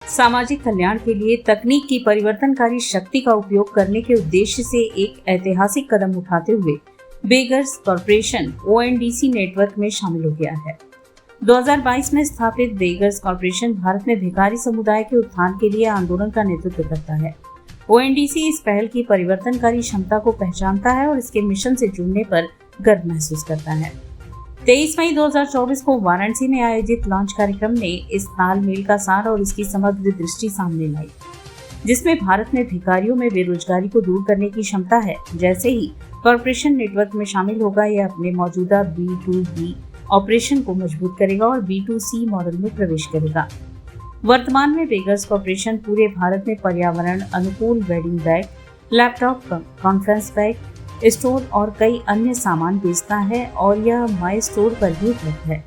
सामाजिक कल्याण के लिए तकनीक की परिवर्तनकारी शक्ति का उपयोग करने के उद्देश्य से एक ऐतिहासिक कदम उठाते हुए बेगर्स कॉरपोरेशन ONDC नेटवर्क में शामिल हो गया है। 2022 में स्थापित बेगर्स कॉरपोरेशन भारत में भिखारी समुदाय के उत्थान के लिए आंदोलन का नेतृत्व करता है। ONDC इस पहल की परिवर्तनकारी क्षमता को पहचानता है और इसके मिशन से जुड़ने पर गर्व महसूस करता है। 23 मई 2024 को वाराणसी में आयोजित लॉन्च कार्यक्रम ने इस तालमेल का सार और इसकी समग्र दृष्टि सामने लाई, जिसमें भारत में भिखारियों में बेरोजगारी को दूर करने की क्षमता है। जैसे ही कॉरपोरेशन नेटवर्क में शामिल होगा, यह अपने मौजूदा B2B ऑपरेशन को मजबूत करेगा और B2C मॉडल में प्रवेश करेगा। वर्तमान में बेगर्स कॉरपोरेशन पूरे भारत में पर्यावरण अनुकूल wedding bag, laptop, conference bag, store और कई अन्य सामान बेचता है और यह माई स्टोर पर भी उपलब्ध है।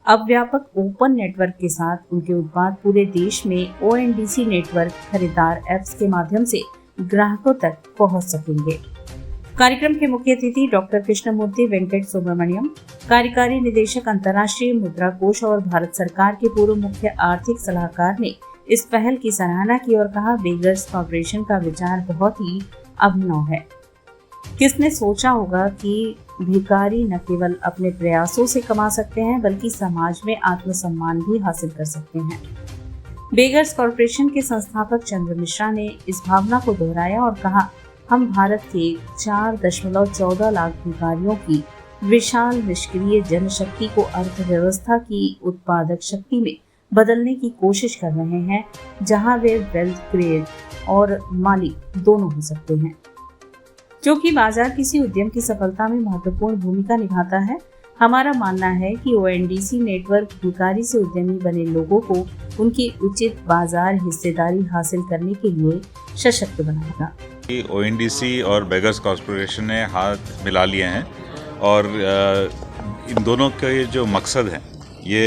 अब व्यापक ओपन नेटवर्क के साथ उनके उत्पाद पूरे देश में ONDC नेटवर्क खरीदार ऐप्स के माध्यम से ग्राहकों तक पहुंच सकेंगे। कार्यक्रम के मुख्य अतिथि डॉक्टर कृष्णमूर्ति वेंकट सुब्रमण्यम, कार्यकारी निदेशक अंतर्राष्ट्रीय मुद्रा कोष और भारत सरकार के पूर्व मुख्य आर्थिक सलाहकार ने इस पहल की सराहना की और कहा, बेगर्स कॉरपोरेशन का विचार बहुत ही अभिनव है। किसने सोचा होगा कि भिखारी न केवल अपने प्रयासों से कमा सकते हैं, बल्कि समाज में आत्मसम्मान भी हासिल कर सकते हैं। बेगर्स कॉरपोरेशन के संस्थापक चंद्र मिश्रा ने इस भावना को दोहराया और कहा, हम भारत के 4.14 लाख भिखारियों की विशाल निष्क्रिय जनशक्ति को अर्थव्यवस्था की उत्पादक शक्ति में बदलने की कोशिश कर रहे हैं, जहां वे वेल्थ क्रिएट और मालिक दोनों हो सकते हैं। क्योंकि बाजार किसी उद्यम की सफलता में महत्वपूर्ण भूमिका निभाता है, हमारा मानना है कि ONDC नेटवर्क भिखारी से उद्यमी बने लोगों को उनकी उचित बाजार हिस्सेदारी हासिल करने के लिए सशक्त बनाएगा। ONDC और बेगर्स कॉरपोरेशन ने हाथ मिला लिए हैं और इन दोनों के जो मकसद हैं ये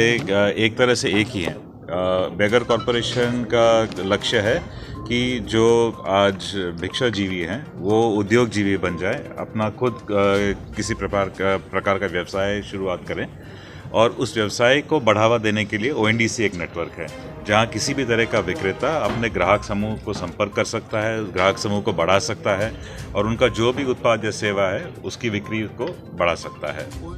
एक तरह से एक ही है। बेगर कॉरपोरेशन का लक्ष्य है कि जो आज भिक्षाजीवी हैं वो उद्योगजीवी बन जाए, अपना खुद किसी प्रकार का व्यवसाय शुरुआत करें और उस व्यवसाय को बढ़ावा देने के लिए ONDC एक नेटवर्क है जहां किसी भी तरह का विक्रेता अपने ग्राहक समूह को संपर्क कर सकता है, ग्राहक समूह को बढ़ा सकता है और उनका जो भी उत्पाद या सेवा है उसकी बिक्री को बढ़ा सकता है।